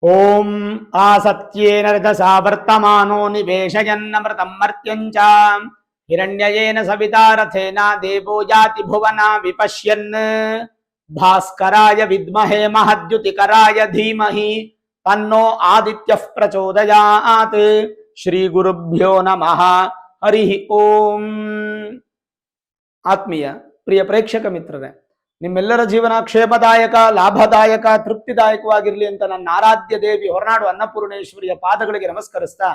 ಓಂ ಆಸತ್ಯೇನ ರಜಸಾ ವರ್ತಮಾನೋ ನಿವೇಶಯನ್ನಮೃತಂ ಮರ್ತ್ಯಂಚ ಹಿರಣ್ಯಯೇನ ಸವಿತಾ ರಥೇನ ದೇವೋ ಯಾತಿ ಭುವನ ವಿಪಶ್ಯನ್ ಭಾಸ್ಕರಾಯ ವಿದ್ಮಹೇ ಮಹದ್ಯುತಿಕರಾಯ ಧೀಮಹಿ ತನ್ನೋ ಆದಿತ್ಯಃ ಪ್ರಚೋದಯಾತ್. ಶ್ರೀ ಗುರುಭ್ಯೋ ನಮಃ. ಹರಿ ಓಂ. ಆತ್ಮೀಯ ಪ್ರಿಯ ಪ್ರೇಕ್ಷಕ ಮಿತ್ರರೇ, ನಿಮ್ಮೆಲ್ಲರ ಜೀವನ ಕ್ಷೇಮದಾಯಕ, ಲಾಭದಾಯಕ, ತೃಪ್ತಿದಾಯಕವಾಗಿರಲಿ ಅಂತ ನನ್ನ ಆರಾಧ್ಯ ದೇವಿ ಹೊರನಾಡು ಅನ್ನಪೂರ್ಣೇಶ್ವರಿಯ ಪಾದಗಳಿಗೆ ನಮಸ್ಕರಿಸ್ತಾ,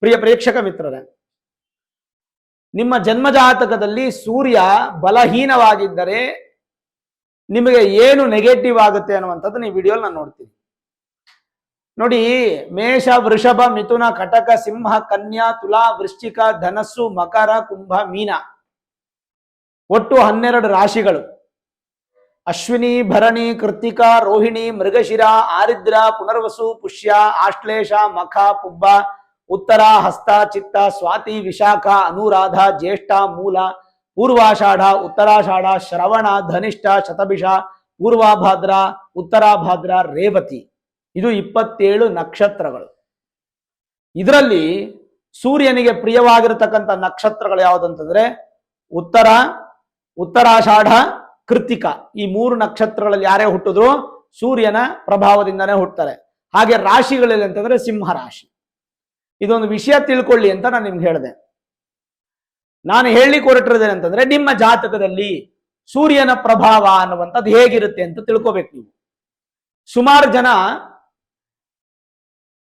ಪ್ರಿಯ ಪ್ರೇಕ್ಷಕ ಮಿತ್ರರೇ, ನಿಮ್ಮ ಜನ್ಮಜಾತಕದಲ್ಲಿ ಸೂರ್ಯ ಬಲಹೀನವಾಗಿದ್ದರೆ ನಿಮಗೆ ಏನು ನೆಗೆಟಿವ್ ಆಗುತ್ತೆ ಅನ್ನುವಂಥದ್ದು ನೀವು ವಿಡಿಯೋಲ್ ನಾನು ನೋಡ್ತೀನಿ. ನೋಡಿ, ಮೇಷ, ವೃಷಭ, ಮಿಥುನ, ಕಟಕ, ಸಿಂಹ, ಕನ್ಯಾ, ತುಲಾ, ವೃಶ್ಚಿಕ, ಧನಸ್ಸು, ಮಕರ, ಕುಂಭ, ಮೀನ, ಒಟ್ಟು 12 ರಾಶಿಗಳು. ಅಶ್ವಿನಿ, ಭರಣಿ, ಕೃತ್ತಿಕಾ, ರೋಹಿಣಿ, ಮೃಗಶಿರ, ಆರಿದ್ರ, ಪುನರ್ವಸು, ಪುಷ್ಯ, ಆಶ್ಲೇಷ, ಮಖ, ಪುಬ್ಬ, ಉತ್ತರ, ಹಸ್ತ, ಚಿತ್ತ, ಸ್ವಾತಿ, ವಿಶಾಖ, ಅನುರಾಧ, ಜ್ಯೇಷ್ಠ, ಮೂಲ, ಪೂರ್ವಾಷಾಢ, ಉತ್ತರಾಷಾಢ, ಶ್ರವಣ, ಧನಿಷ್ಠ, ಶತಭಿಷ, ಪೂರ್ವಾಭಾದ್ರ, ಉತ್ತರಾಭಾದ್ರ, ರೇವತಿ. ಇದು 27 ನಕ್ಷತ್ರಗಳು. ಇದರಲ್ಲಿ ಸೂರ್ಯನಿಗೆ ಪ್ರಿಯವಾಗಿರತಕ್ಕಂಥ ನಕ್ಷತ್ರಗಳು ಯಾವುದಂತಂದ್ರೆ ಉತ್ತರಾಷಾಢ, ಕೃತ್ತಿಕ. ಈ 3 ನಕ್ಷತ್ರಗಳಲ್ಲಿ ಯಾರೇ ಹುಟ್ಟಿದ್ರು ಸೂರ್ಯನ ಪ್ರಭಾವದಿಂದನೇ ಹುಟ್ಟುತ್ತಾರೆ. ಹಾಗೆ ರಾಶಿಗಳಲ್ಲಿ ಅಂತಂದ್ರೆ ಸಿಂಹ ರಾಶಿ. ಇದೊಂದು ವಿಷಯ ತಿಳ್ಕೊಳ್ಳಿ ಅಂತ ನಾನು ನಿಮ್ಗೆ ಹೇಳಿದೆ. ನಾನು ಹೇಳಲಿಕ್ಕೆ ಹೊರಟಿರೋದೇನೆ ಅಂತಂದ್ರೆ, ನಿಮ್ಮ ಜಾತಕದಲ್ಲಿ ಸೂರ್ಯನ ಪ್ರಭಾವ ಅನ್ನುವಂಥದ್ದು ಹೇಗಿರುತ್ತೆ ಅಂತ ತಿಳ್ಕೋಬೇಕು ನೀವು. ಸುಮಾರು ಜನ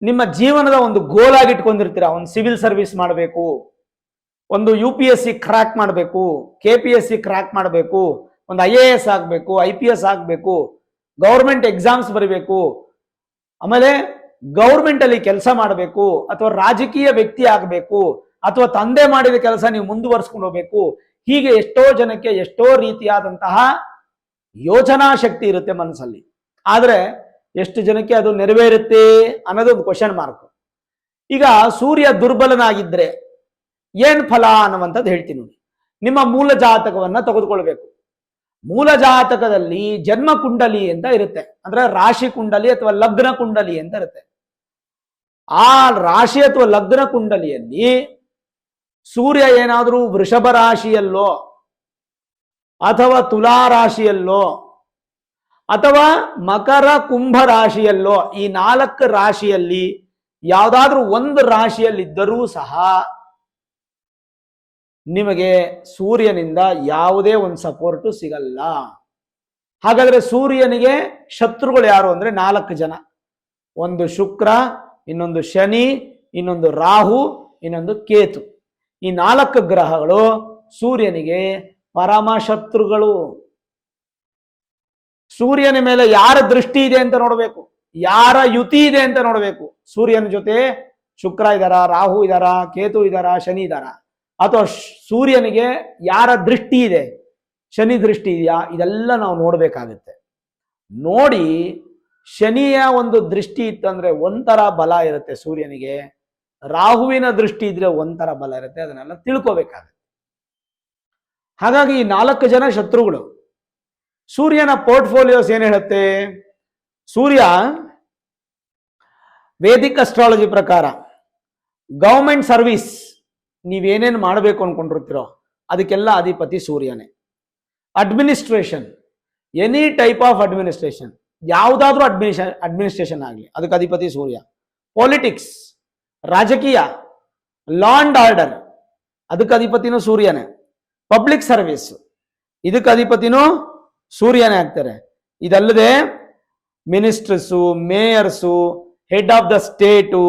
ನಿಮ್ಮ ಜೀವನದ ಒಂದು ಗೋಲ್ ಆಗಿ ಇಟ್ಕೊಂಡಿರ್ತೀರ. ಒಂದು ಸಿವಿಲ್ ಸರ್ವಿಸ್ ಮಾಡಬೇಕು, ಒಂದು UPSC ಕ್ರ್ಯಾಕ್ ಮಾಡಬೇಕು, KPSC ಕ್ರ್ಯಾಕ್ ಮಾಡಬೇಕು, ಒಂದು IAS ಆಗಬೇಕು, IPS ಆಗಬೇಕು, ಗೌರ್ಮೆಂಟ್ ಎಕ್ಸಾಮ್ಸ್ ಬರೀಬೇಕು, ಆಮೇಲೆ ಗೌರ್ಮೆಂಟ್ ಅಲ್ಲಿ ಕೆಲಸ ಮಾಡಬೇಕು, ಅಥವಾ ರಾಜಕೀಯ ವ್ಯಕ್ತಿ ಆಗಬೇಕು, ಅಥವಾ ತಂದೆ ಮಾಡಿದ ಕೆಲಸ ನೀವು ಮುಂದುವರಿಸ್ಕೊಂಡು ಹೋಗ್ಬೇಕು. ಹೀಗೆ ಎಷ್ಟೋ ಜನಕ್ಕೆ ಎಷ್ಟೋ ರೀತಿಯಾದಂತಹ ಯೋಚನಾ ಶಕ್ತಿ ಇರುತ್ತೆ ಮನಸ್ಸಲ್ಲಿ. ಆದ್ರೆ ಎಷ್ಟು ಜನಕ್ಕೆ ಅದು ನೆರವೇರುತ್ತೆ ಅನ್ನೋದು ಒಂದು ಕ್ವಶನ್ ಮಾರ್ಕ್. ಈಗ ಸೂರ್ಯ ದುರ್ಬಲನಾಗಿದ್ರೆ ಏನ್ ಫಲ ಅನ್ನುವಂಥದ್ದು ಹೇಳ್ತೀನಿ ನೋಡಿ. ನಿಮ್ಮ ಮೂಲ ಜಾತಕವನ್ನ ತೆಗೆದುಕೊಳ್ಬೇಕು. ಮೂಲ ಜಾತಕದಲ್ಲಿ ಜನ್ಮ ಕುಂಡಲಿ ಅಂತ ಇರುತ್ತೆ, ಅಂದ್ರೆ ರಾಶಿ ಕುಂಡಲಿ ಅಥವಾ ಲಗ್ನ ಕುಂಡಲಿ ಅಂತ ಇರುತ್ತೆ. ಆ ರಾಶಿ ಅಥವಾ ಲಗ್ನ ಕುಂಡಲಿಯಲ್ಲಿ ಸೂರ್ಯ ಏನಾದರೂ ವೃಷಭ ರಾಶಿಯಲ್ಲೋ ಅಥವಾ ತುಲಾ ರಾಶಿಯಲ್ಲೋ ಅಥವಾ ಮಕರ ಕುಂಭ ರಾಶಿಯಲ್ಲೋ, ಈ 4 ರಾಶಿಯಲ್ಲಿ ಯಾವುದಾದ್ರೂ ಒಂದು ರಾಶಿಯಲ್ಲಿದ್ದರೂ ಸಹ ನಿಮಗೆ ಸೂರ್ಯನಿಂದ ಯಾವುದೇ ಒಂದು ಸಪೋರ್ಟು ಸಿಗಲ್ಲ. ಹಾಗಾದ್ರೆ ಸೂರ್ಯನಿಗೆ ಶತ್ರುಗಳು ಯಾರು ಅಂದ್ರೆ 4 ಜನ. ಒಂದು ಶುಕ್ರ, ಇನ್ನೊಂದು ಶನಿ, ಇನ್ನೊಂದು ರಾಹು, ಇನ್ನೊಂದು ಕೇತು. ಈ 4 ಗ್ರಹಗಳು ಸೂರ್ಯನಿಗೆ ಪರಮ ಶತ್ರುಗಳು. ಸೂರ್ಯನ ಮೇಲೆ ಯಾರ ದೃಷ್ಟಿ ಇದೆ ಅಂತ ನೋಡಬೇಕು, ಯಾರ ಯುತಿ ಇದೆ ಅಂತ ನೋಡಬೇಕು. ಸೂರ್ಯನ ಜೊತೆ ಶುಕ್ರ ಇದಾರ, ರಾಹು ಇದಾರ, ಕೇತು ಇದಾರ, ಶನಿ ಇದಾರ, ಅಥವಾ ಸೂರ್ಯನಿಗೆ ಯಾರ ದೃಷ್ಟಿ ಇದೆ, ಶನಿ ದೃಷ್ಟಿ ಇದೆಯಾ, ಇದೆಲ್ಲ ನಾವು ನೋಡ್ಬೇಕಾಗುತ್ತೆ. ನೋಡಿ, ಶನಿಯ ಒಂದು ದೃಷ್ಟಿ ಇತ್ತಂದ್ರೆ ಒಂಥರ ಬಲ ಇರುತ್ತೆ ಸೂರ್ಯನಿಗೆ, ರಾಹುವಿನ ದೃಷ್ಟಿ ಇದ್ರೆ ಒಂಥರ ಬಲ ಇರುತ್ತೆ. ಅದನ್ನೆಲ್ಲ ತಿಳ್ಕೋಬೇಕಾಗುತ್ತೆ. ಹಾಗಾಗಿ ಈ 4 ಜನ ಶತ್ರುಗಳು. ಸೂರ್ಯನ ಪೋರ್ಟ್ಫೋಲಿಯೋಸ್ ಏನ್ ಹೇಳುತ್ತೆ? ಸೂರ್ಯ ವೇದಿಕ್ ಅಸ್ಟ್ರಾಲಜಿ ಪ್ರಕಾರ ಗವರ್ಮೆಂಟ್ ಸರ್ವಿಸ್ ನೀವೇನೇನು ಮಾಡಬೇಕು ಅನ್ಕೊಂಡಿರ್ತೀರೋ ಅದಕ್ಕೆಲ್ಲ ಅಧಿಪತಿ ಸೂರ್ಯನೇ. Administration, any type of administration, ಯಾವುದಾದ್ರೂ ಅಡ್ಮಿನಿಸ್ಟ್ರೇಷನ್ ಆಗಲಿ, ಅದಕ್ಕೆ ಅಧಿಪತಿ ಸೂರ್ಯ. ಪಾಲಿಟಿಕ್ಸ್, ರಾಜಕೀಯ, ಲಾ ಅಂಡ್ ಆರ್ಡರ್, ಅದಕ್ಕೆ ಅಧಿಪತಿನೂ ಸೂರ್ಯನೇ. ಪಬ್ಲಿಕ್ ಸರ್ವಿಸ್, ಇದಕ್ಕೆ ಅಧಿಪತಿನೂ ಸೂರ್ಯನೇ ಆಗ್ತಾರೆ. ಇದಲ್ಲದೆ ministers, mayors, head of the state,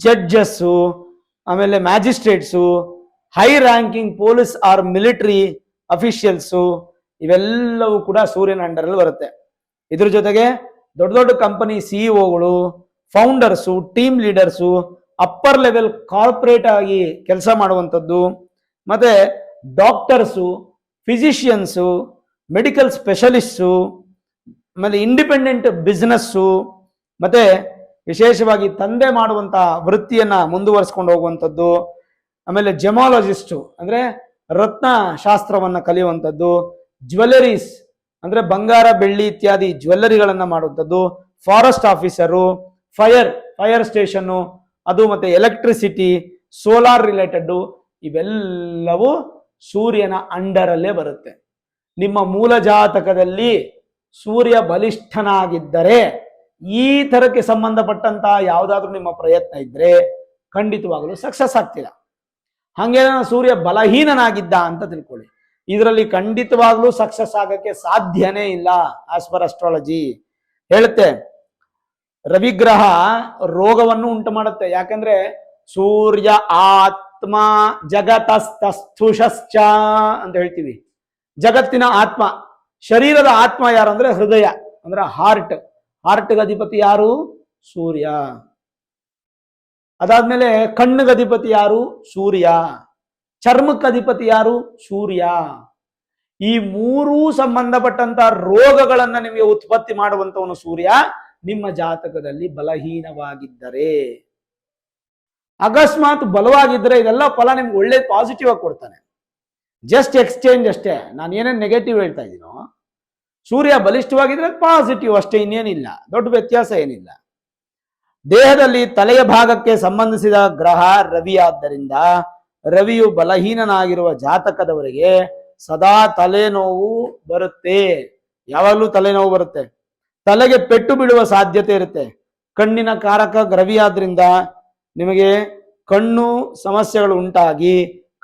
judges, ಆಮೇಲೆ magistrates, high ranking police or military officials, ಇವೆಲ್ಲವೂ ಕೂಡ ಸೂರ್ಯನ ಅಂಡರಲ್ಲಿ ಬರುತ್ತೆ. ಇದ್ರ ಜೊತೆಗೆ ದೊಡ್ಡ ದೊಡ್ಡ ಕಂಪನಿ CEO ಗಳು, ಫೌಂಡರ್ಸು, team leaders, upper level corporate ಆಗಿ ಕೆಲಸ ಮಾಡುವಂಥದ್ದು, ಮತ್ತೆ ಡಾಕ್ಟರ್ಸು, ಫಿಸಿಷಿಯನ್ಸು, ಮೆಡಿಕಲ್ ಸ್ಪೆಷಲಿಸ್ಟು, ಆಮೇಲೆ ಇಂಡಿಪೆಂಡೆಂಟ್ ಬಿಸ್ನೆಸ್ಸು, ಮತ್ತೆ ವಿಶೇಷವಾಗಿ ತಂದೆ ಮಾಡುವಂತ ವೃತ್ತಿಯನ್ನ ಮುಂದುವರಿಸ್ಕೊಂಡು ಹೋಗುವಂಥದ್ದು, ಆಮೇಲೆ ಜೆಮಾಲಜಿಸ್ಟು ಅಂದ್ರೆ ರತ್ನ ಶಾಸ್ತ್ರವನ್ನ ಕಲಿಯುವಂಥದ್ದು, ಜ್ಯುವೆಲ್ಲರೀಸ್ ಅಂದ್ರೆ ಬಂಗಾರ ಬೆಳ್ಳಿ ಇತ್ಯಾದಿ ಜ್ಯುವೆಲ್ಲರಿಗಳನ್ನ ಮಾಡುವಂಥದ್ದು, ಫಾರೆಸ್ಟ್ ಆಫೀಸರು, ಫೈರ್ ಸ್ಟೇಷನ್, ಅದು ಮತ್ತೆ ಎಲೆಕ್ಟ್ರಿಸಿಟಿ, ಸೋಲಾರ್ ರಿಲೇಟೆಡ್, ಇವೆಲ್ಲವೂ ಸೂರ್ಯನ ಅಂಡರ್ ಅಲ್ಲೇ ಬರುತ್ತೆ. ನಿಮ್ಮ ಮೂಲ ಜಾತಕದಲ್ಲಿ ಸೂರ್ಯ ಬಲಿಷ್ಠನಾಗಿದ್ದರೆ ಈ ತರಕ್ಕೆ ಸಂಬಂಧಪಟ್ಟಂತಹ ಯಾವುದಾದ್ರೂ ನಿಮ್ಮ ಪ್ರಯತ್ನ ಇದ್ರೆ ಖಂಡಿತವಾಗಲೂ ಸಕ್ಸಸ್ ಆಗ್ತೀರಾ. ಹಂಗೆ ಸೂರ್ಯ ಬಲಹೀನನಾಗಿದ್ದ ಅಂತ ತಿಳ್ಕೊಳ್ಳಿ, ಇದರಲ್ಲಿ ಖಂಡಿತವಾಗ್ಲೂ ಸಕ್ಸಸ್ ಆಗಕ್ಕೆ ಸಾಧ್ಯನೇ ಇಲ್ಲ. ಆಸ್ ಪರ್ ಅಸ್ಟ್ರಾಲಜಿ ಹೇಳುತ್ತೆ, ರವಿಗ್ರಹ ರೋಗವನ್ನು ಉಂಟು ಮಾಡುತ್ತೆ. ಯಾಕಂದ್ರೆ ಸೂರ್ಯ ಆತ್ಮ ಜಗತಸ್ಥುಷಶ್ಚ ಅಂತ ಹೇಳ್ತೀವಿ. ಜಗತ್ತಿನ ಆತ್ಮ, ಶರೀರದ ಆತ್ಮ ಯಾರು ಅಂದ್ರೆ ಹೃದಯ, ಅಂದ್ರೆ ಹಾರ್ಟ್ಗೆ ಅಧಿಪತಿ ಯಾರು? ಸೂರ್ಯ. ಅದಾದ್ಮೇಲೆ ಕಣ್ಣಿಗೆ ಅಧಿಪತಿ ಯಾರು? ಸೂರ್ಯ. ಚರ್ಮಕ್ಕೆ ಅಧಿಪತಿ ಯಾರು? ಸೂರ್ಯ. ಈ ಮೂರೂ ಸಂಬಂಧಪಟ್ಟಂತ ರೋಗಗಳನ್ನ ನಿಮಗೆ ಉತ್ಪತ್ತಿ ಮಾಡುವಂತವನು ಸೂರ್ಯ. ನಿಮ್ಮ ಜಾತಕದಲ್ಲಿ ಬಲಹೀನವಾಗಿದ್ದರೆ, ಅಕಸ್ಮಾತ್ ಬಲವಾಗಿದ್ದರೆ ಇದೆಲ್ಲ ಫಲ ನಿಮ್ಗೆ ಒಳ್ಳೆ ಪಾಸಿಟಿವ್ ಆಗಿ ಕೊಡ್ತಾನೆ. ಜಸ್ಟ್ ಎಕ್ಸ್ಚೇಂಜ್ ಅಷ್ಟೇ. ನಾನು ಏನೇನು ನೆಗೆಟಿವ್ ಹೇಳ್ತಾ ಇದ್ದೀನೋ, ಸೂರ್ಯ ಬಲಿಷ್ಠವಾಗಿದ್ರೆ ಪಾಸಿಟಿವ್ ಅಷ್ಟೇ, ಇನ್ನೇನಿಲ್ಲ, ದೊಡ್ಡ ವ್ಯತ್ಯಾಸ ಏನಿಲ್ಲ. ದೇಹದಲ್ಲಿ ತಲೆಯ ಭಾಗಕ್ಕೆ ಸಂಬಂಧಿಸಿದ ಗ್ರಹ ರವಿ ಆದ್ದರಿಂದ ರವಿಯು ಬಲಹೀನನಾಗಿರುವ ಜಾತಕದವರಿಗೆ ಸದಾ ತಲೆನೋವು ಬರುತ್ತೆ. ಯಾವಾಗಲೂ ತಲೆನೋವು ಬರುತ್ತೆ. ತಲೆಗೆ ಪೆಟ್ಟು ಬೀಳುವ ಸಾಧ್ಯತೆ ಇರುತ್ತೆ. ಕಣ್ಣಿನ ಕಾರಕ ರವಿ ಆದ್ರಿಂದ ನಿಮಗೆ ಕಣ್ಣು ಸಮಸ್ಯೆಗಳು ಉಂಟಾಗಿ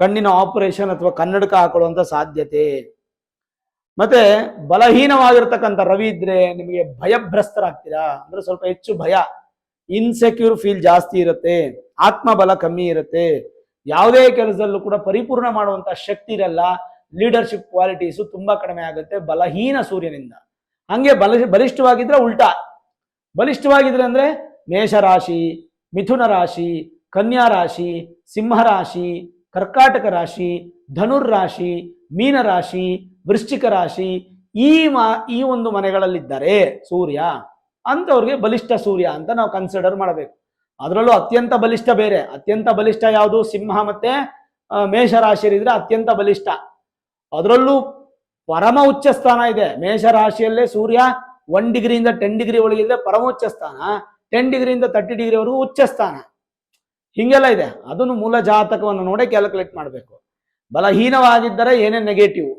ಕಣ್ಣಿನ ಆಪರೇಷನ್ ಅಥವಾ ಕನ್ನಡಕ ಹಾಕೊಳ್ಳುವಂತ ಸಾಧ್ಯತೆ. ಮತ್ತೆ ಬಲಹೀನವಾಗಿರ್ತಕ್ಕಂಥ ರವಿ ಇದ್ರೆ ನಿಮಗೆ ಭಯಭ್ರಸ್ತರಾಗ್ತೀರಾ, ಅಂದ್ರೆ ಸ್ವಲ್ಪ ಹೆಚ್ಚು ಭಯ, ಇನ್ಸೆಕ್ಯೂರ್ ಫೀಲ್ ಜಾಸ್ತಿ ಇರುತ್ತೆ, ಆತ್ಮಬಲ ಕಮ್ಮಿ ಇರುತ್ತೆ, ಯಾವುದೇ ಕೆಲಸದಲ್ಲೂ ಕೂಡ ಪರಿಪೂರ್ಣ ಮಾಡುವಂತ ಶಕ್ತಿ ಇರಲ್ಲ, ಲೀಡರ್ಶಿಪ್ ಕ್ವಾಲಿಟೀಸು ತುಂಬಾ ಕಡಿಮೆ ಆಗುತ್ತೆ ಬಲಹೀನ ಸೂರ್ಯನಿಂದ. ಹಂಗೆ ಬಲಿಷ್ಠವಾಗಿದ್ರೆ ಉಲ್ಟಾ. ಬಲಿಷ್ಠವಾಗಿದ್ರೆ ಅಂದ್ರೆ ಮೇಷರಾಶಿ, ಮಿಥುನ ರಾಶಿ, ಕನ್ಯಾ ರಾಶಿ, ಸಿಂಹ ರಾಶಿ, ಕರ್ಕಾಟಕ ರಾಶಿ, ಧನುರ್ ರಾಶಿ, ಮೀನ ರಾಶಿ, ವೃಶ್ಚಿಕ ರಾಶಿ, ಈ ಒಂದು ಮನೆಗಳಲ್ಲಿದ್ದರೆ ಸೂರ್ಯ, ಅಂತವ್ರಿಗೆ ಬಲಿಷ್ಠ ಸೂರ್ಯ ಅಂತ ನಾವು ಕನ್ಸಿಡರ್ ಮಾಡಬೇಕು. ಅದರಲ್ಲೂ ಅತ್ಯಂತ ಬಲಿಷ್ಠ ಬೇರೆ. ಅತ್ಯಂತ ಬಲಿಷ್ಠ ಯಾವುದು? ಸಿಂಹ ಮತ್ತೆ ಮೇಷರಾಶಿಯಲ್ಲಿದ್ರೆ ಅತ್ಯಂತ ಬಲಿಷ್ಠ. ಅದರಲ್ಲೂ ಪರಮ ಉಚ್ಚ ಸ್ಥಾನ ಇದೆ. ಮೇಷರಾಶಿಯಲ್ಲೇ ಸೂರ್ಯ 1 ಡಿಗ್ರಿಯಿಂದ 10 ಡಿಗ್ರಿ ಒಳಗಿದ್ರೆ ಪರಮ ಉಚ್ಚ ಸ್ಥಾನ, 10 ಡಿಗ್ರಿಯಿಂದ 30 ಡಿಗ್ರಿವರೆಗೂ ಉಚ್ಚ ಸ್ಥಾನ. ಹಿಂಗೆಲ್ಲ ಇದೆ. ಅದನ್ನು ಮೂಲ ಜಾತಕವನ್ನು ನೋಡಿ ಕ್ಯಾಲ್ಕುಲೇಟ್ ಮಾಡಬೇಕು. ಬಲಹೀನವಾಗಿದ್ದರೆ ಏನೇ ನೆಗೆಟಿವ್,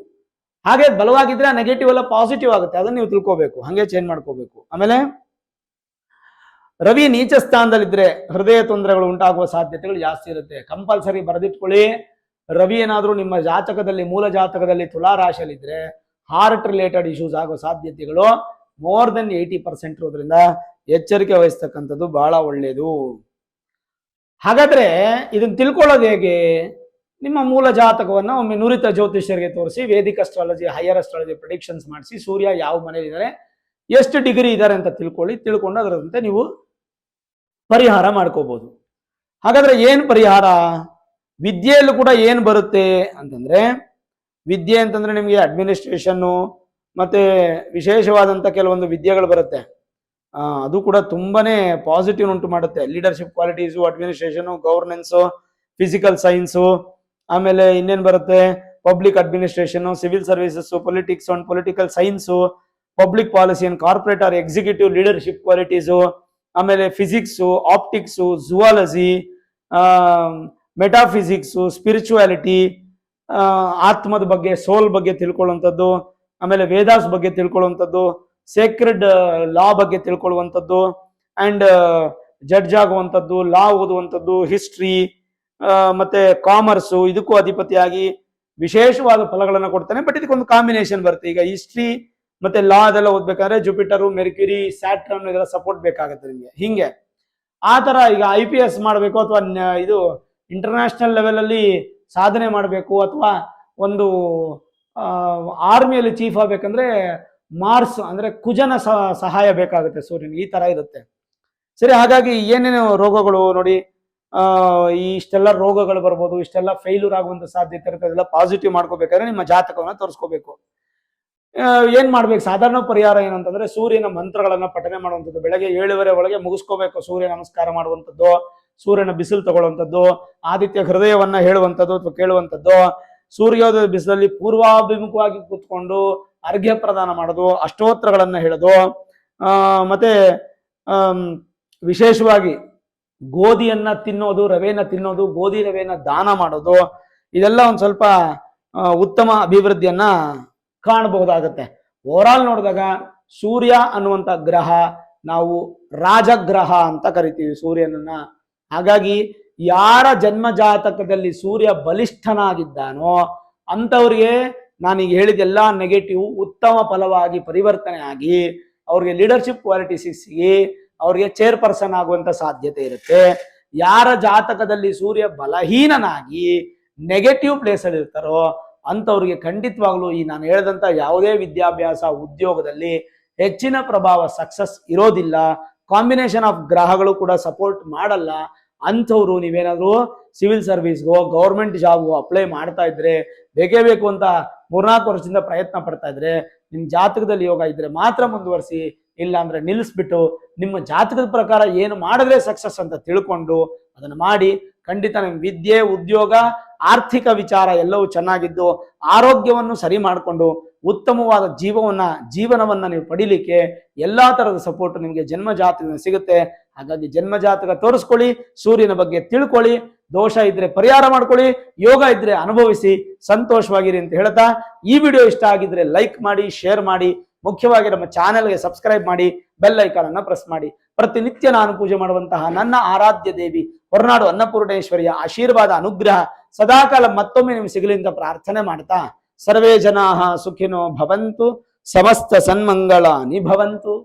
ಹಾಗೆ ಬಲವಾಗಿದ್ರೆ ನೆಗೆಟಿವ್ ಎಲ್ಲ ಪಾಸಿಟಿವ್ ಆಗುತ್ತೆ. ಅದನ್ನ ನೀವು ತಿಳ್ಕೋಬೇಕು, ಹಂಗೆ ಚೇಂಜ್ ಮಾಡ್ಕೋಬೇಕು. ಆಮೇಲೆ ರವಿ ನೀಚ ಸ್ಥಾನದಲ್ಲಿದ್ರೆ ಹೃದಯ ತೊಂದರೆಗಳು ಉಂಟಾಗುವ ಸಾಧ್ಯತೆಗಳು ಜಾಸ್ತಿ ಇರುತ್ತೆ. ಕಂಪಲ್ಸರಿ ಬರೆದಿಟ್ಕೊಳ್ಳಿ. ರವಿ ಏನಾದ್ರೂ ನಿಮ್ಮ ಜಾತಕದಲ್ಲಿ, ಮೂಲ ಜಾತಕದಲ್ಲಿ ತುಲಾ ರಾಶಿಯಲ್ಲಿದ್ರೆ ಹಾರ್ಟ್ ರಿಲೇಟೆಡ್ ಇಶ್ಯೂಸ್ ಆಗೋ ಸಾಧ್ಯತೆಗಳು ಮೋರ್ ದೆನ್ 80% ಇರೋದ್ರಿಂದ ಎಚ್ಚರಿಕೆ ವಹಿಸ್ತಕ್ಕಂಥದ್ದು ಬಹಳ ಒಳ್ಳೆಯದು. ಹಾಗಾದ್ರೆ ಇದನ್ನ ತಿಳ್ಕೊಳ್ಳೋದು ಹೇಗೆ? ನಿಮ್ಮ ಮೂಲ ಜಾತಕವನ್ನ ಒಮ್ಮೆ ನುರಿತ ಜ್ಯೋತಿಷ್ಯರಿಗೆ ತೋರಿಸಿ, Vedic astrology, higher astrology predictions ಮಾಡಿಸಿ, ಸೂರ್ಯ ಯಾವ ಮನೆಯಲ್ಲಿದ್ದಾರೆ, ಎಷ್ಟು ಡಿಗ್ರಿ ಇದ್ದಾರೆ ಅಂತ ತಿಳ್ಕೊಂಡು ಅದರಂತೆ ನೀವು ಪರಿಹಾರ ಮಾಡ್ಕೋಬಹುದು. ಹಾಗಾದ್ರೆ ಏನ್ ಪರಿಹಾರ? ವಿದ್ಯೆಯಲ್ಲೂ ಕೂಡ ಏನ್ ಬರುತ್ತೆ ಅಂತಂದ್ರೆ, ವಿದ್ಯೆ ಅಂತಂದ್ರೆ ನಿಮಗೆ ಅಡ್ಮಿನಿಸ್ಟ್ರೇಷನ್ನು ಮತ್ತೆ ವಿಶೇಷವಾದಂತ ಕೆಲವೊಂದು ವಿದ್ಯೆಗಳು ಬರುತ್ತೆ. ಅದು ಕೂಡ ತುಂಬಾನೇ ಪಾಸಿಟಿವ್ ಉಂಟು ಮಾಡುತ್ತೆ. Leadership qualities, administration, governance, physical science, ಆಮೇಲೆ ಇನ್ನೇನು ಬರುತ್ತೆ, public administration, civil services, politics and political science, public policy and corporate or executive leadership qualities, ಆಮೇಲೆ physics, optics, zoology, metaphysics, spirituality, ಆತ್ಮದ ಬಗ್ಗೆ, ಸೋಲ್ ಬಗ್ಗೆ ತಿಳ್ಕೊಳ್ಳುವಂಥದ್ದು, ಆಮೇಲೆ ವೇದಾಸ್ ಬಗ್ಗೆ ತಿಳ್ಕೊಳ್ಳುವಂಥದ್ದು, ಸೇಕ್ರೆಡ್ ಲಾ ಬಗ್ಗೆ ತಿಳ್ಕೊಳ್ಳುವಂಥದ್ದು, ಅಂಡ್ ಜಡ್ಜ್ ಆಗುವಂಥದ್ದು, ಲಾ ಓದುವಂಥದ್ದು, ಹಿಸ್ಟ್ರಿ ಮತ್ತೆ ಕಾಮರ್ಸು, ಇದಕ್ಕೂ ಅಧಿಪತಿಯಾಗಿ ವಿಶೇಷವಾದ ಫಲಗಳನ್ನು ಕೊಡ್ತಾನೆ. ಬಟ್ ಇದಕ್ಕೊಂದು ಕಾಂಬಿನೇಷನ್ ಬರುತ್ತೆ. ಈಗ ಹಿಸ್ಟ್ರಿ ಮತ್ತೆ ಲಾ ಅದೆಲ್ಲ ಓದ್ಬೇಕಾದ್ರೆ ಜುಪಿಟರು, ಮೆರ್ಕ್ಯುರಿ, ಸ್ಯಾಟರ್ನ್ ಇದೆಲ್ಲ ಸಪೋರ್ಟ್ ಬೇಕಾಗುತ್ತೆ ನಿಮಗೆ. ಹಿಂಗೆ ಆ ತರ ಈಗ IPS ಮಾಡಬೇಕು ಅಥವಾ ಇದು ಇಂಟರ್ನ್ಯಾಷನಲ್ ಲೆವೆಲ್ ಅಲ್ಲಿ ಸಾಧನೆ ಮಾಡಬೇಕು ಅಥವಾ ಒಂದು ಆರ್ಮಿಯಲ್ಲಿ ಚೀಫ್ ಆಗ್ಬೇಕಂದ್ರೆ ಮಾರ್ಸ್ ಅಂದ್ರೆ ಕುಜನ ಸಹಾಯ ಬೇಕಾಗುತ್ತೆ ಸೂರ್ಯನ. ಈ ತರ ಇರುತ್ತೆ. ಸರಿ, ಹಾಗಾಗಿ ಏನೇನು ರೋಗಗಳು ನೋಡಿ, ಇಷ್ಟೆಲ್ಲ ರೋಗಗಳು ಬರ್ಬೋದು, ಇಷ್ಟೆಲ್ಲ ಫೇಲ್ಯೂರ್ ಆಗುವಂತ ಸಾಧ್ಯತೆ ಇರುತ್ತೆ. ಅದೆಲ್ಲ ಪಾಸಿಟಿವ್ ಮಾಡ್ಕೋಬೇಕಾದ್ರೆ ನಿಮ್ಮ ಜಾತಕವನ್ನ ತೋರಿಸ್ಕೋಬೇಕು. ಏನ್ ಮಾಡ್ಬೇಕು? ಸಾಧಾರಣ ಪರಿಹಾರ ಏನಂತಂದ್ರೆ ಸೂರ್ಯನ ಮಂತ್ರಗಳನ್ನ ಪಠನೆ ಮಾಡುವಂಥದ್ದು. ಬೆಳಗ್ಗೆ 7:30 ಒಳಗೆ ಮುಗಿಸ್ಕೋಬೇಕು. ಸೂರ್ಯ ನಮಸ್ಕಾರ ಮಾಡುವಂಥದ್ದು, ಸೂರ್ಯನ ಬಿಸಿಲು ತಗೊಳ್ಳುವಂಥದ್ದು, ಆದಿತ್ಯ ಹೃದಯವನ್ನ ಹೇಳುವಂಥದ್ದು ಅಥವಾ ಕೇಳುವಂಥದ್ದು, ಸೂರ್ಯೋದಯ ಬಿಸಿಲಲ್ಲಿ ಪೂರ್ವಾಭಿಮುಖವಾಗಿ ಕೂತ್ಕೊಂಡು ಅರ್ಘ್ಯ ಪ್ರದಾನ ಮಾಡೋದು, ಅಷ್ಟೋತ್ತರಗಳನ್ನ ಹೇಳೋದು, ಮತ್ತೆ ವಿಶೇಷವಾಗಿ ಗೋಧಿಯನ್ನ ತಿನ್ನೋದು, ರವೆನ ತಿನ್ನೋದು, ಗೋಧಿ ರವೆನ ದಾನ ಮಾಡೋದು, ಇದೆಲ್ಲ ಒಂದು ಸ್ವಲ್ಪ ಉತ್ತಮ ಅಭಿವೃದ್ಧಿಯನ್ನ ಕಾಣಬಹುದಾಗತ್ತೆ. ಓವರಾಲ್ ನೋಡಿದಾಗ ಸೂರ್ಯ ಅನ್ನುವಂಥ ಗ್ರಹ ನಾವು ರಾಜಗ್ರಹ ಅಂತ ಕರಿತೀವಿ ಸೂರ್ಯನನ್ನ. ಹಾಗಾಗಿ ಯಾರ ಜನ್ಮ ಜಾತಕದಲ್ಲಿ ಸೂರ್ಯ ಬಲಿಷ್ಠನಾಗಿದ್ದಾನೋ ಅಂಥವ್ರಿಗೆ ನಾನೀಗ ಹೇಳಿದೆಲ್ಲ ನೆಗೆಟಿವ್ ಉತ್ತಮ ಫಲವಾಗಿ ಪರಿವರ್ತನೆ ಆಗಿ ಅವ್ರಿಗೆ ಲೀಡರ್ಶಿಪ್ ಕ್ವಾಲಿಟಿ ಸಿಕ್ಕಿ ಅವ್ರಿಗೆ ಚೇರ್ಪರ್ಸನ್ ಆಗುವಂತ ಸಾಧ್ಯತೆ ಇರುತ್ತೆ. ಯಾರ ಜಾತಕದಲ್ಲಿ ಸೂರ್ಯ ಬಲಹೀನನಾಗಿ ನೆಗೆಟಿವ್ ಪ್ಲೇಸ್ ಅಲ್ಲಿ ಇರ್ತಾರೋ ಅಂಥವ್ರಿಗೆ ಖಂಡಿತವಾಗ್ಲೂ ಈ ನಾನು ಹೇಳಿದಂತ ಯಾವುದೇ ವಿದ್ಯಾಭ್ಯಾಸ ಉದ್ಯೋಗದಲ್ಲಿ ಹೆಚ್ಚಿನ ಪ್ರಭಾವ ಸಕ್ಸಸ್ ಇರೋದಿಲ್ಲ. ಕಾಂಬಿನೇಷನ್ ಆಫ್ ಗ್ರಹಗಳು ಕೂಡ ಸಪೋರ್ಟ್ ಮಾಡಲ್ಲ. ಅಂಥವ್ರು ನೀವೇನಾದ್ರು ಸಿವಿಲ್ ಸರ್ವಿಸ್ಗೋ ಗೌರ್ಮೆಂಟ್ ಜಾಬ್ಗೋ ಅಪ್ಲೈ ಮಾಡ್ತಾ ಇದ್ರೆ, ಬೇಕೇ ಬೇಕು ಅಂತ 3-4 ವರ್ಷದಿಂದ ಪ್ರಯತ್ನ ಪಡ್ತಾ ಇದ್ರೆ, ನಿಮ್ ಜಾತಕದಲ್ಲಿ ಯೋಗ ಇದ್ರೆ ಮಾತ್ರ ಮುಂದುವರಿಸಿ, ಇಲ್ಲ ಅಂದ್ರೆ ನಿಲ್ಲಿಸ್ಬಿಟ್ಟು ನಿಮ್ಮ ಜಾತಕದ ಪ್ರಕಾರ ಏನು ಮಾಡಿದ್ರೆ ಸಕ್ಸಸ್ ಅಂತ ತಿಳ್ಕೊಂಡು ಅದನ್ನ ಮಾಡಿ. ಖಂಡಿತ ನಿಮ್ ವಿದ್ಯೆ, ಉದ್ಯೋಗ, ಆರ್ಥಿಕ ವಿಚಾರ ಎಲ್ಲವೂ ಚೆನ್ನಾಗಿದ್ದು ಆರೋಗ್ಯವನ್ನು ಸರಿ ಮಾಡಿಕೊಂಡು ಉತ್ತಮವಾದ ಜೀವನವನ್ನ ನೀವು ಪಡಿಲಿಕ್ಕೆ ಎಲ್ಲಾ ತರದ ಸಪೋರ್ಟ್ ನಿಮಗೆ ಜನ್ಮ ಜಾತಕದಿಂದ ಸಿಗುತ್ತೆ. ಹಾಗಾಗಿ ಜನ್ಮ ಜಾತಕ ತೋರಿಸ್ಕೊಳ್ಳಿ, ಸೂರ್ಯನ ಬಗ್ಗೆ ತಿಳ್ಕೊಳ್ಳಿ, ದೋಷ ಇದ್ರೆ ಪರಿಹಾರ ಮಾಡ್ಕೊಳ್ಳಿ, ಯೋಗ ಇದ್ರೆ ಅನುಭವಿಸಿ, ಸಂತೋಷವಾಗಿರಿ ಅಂತ ಹೇಳ್ತಾ ಈ ವಿಡಿಯೋ ಇಷ್ಟ ಆಗಿದ್ರೆ ಲೈಕ್ ಮಾಡಿ, ಶೇರ್ ಮಾಡಿ, ಮುಖ್ಯವಾಗಿ ನಮ್ಮ ಚಾನೆಲ್ಗೆ ಸಬ್ಸ್ಕ್ರೈಬ್ ಮಾಡಿ, ಬೆಲ್ ಐಕಾನ್ ಅನ್ನ ಪ್ರೆಸ್ ಮಾಡಿ. ಪ್ರತಿನಿತ್ಯ ನಾನು ಪೂಜೆ ಮಾಡುವಂತಹ ನನ್ನ ಆರಾಧ್ಯ ದೇವಿ ಹೊರನಾಡು ಅನ್ನಪೂರ್ಣೇಶ್ವರಿಯ ಆಶೀರ್ವಾದ ಅನುಗ್ರಹ ಸದಾಕಾಲ ಮತ್ತೊಮ್ಮೆ ನಿಮ್ಗೆ ಸಿಗಲಿ ಅಂತ ಪ್ರಾರ್ಥನೆ ಮಾಡ್ತಾ, ಸರ್ವೇ ಜನಾಃ ಸುಖಿನೋ ಭವಂತು, ಸಮಸ್ತ ಸನ್ಮಂಗಳಾನಿ ಭವಂತು.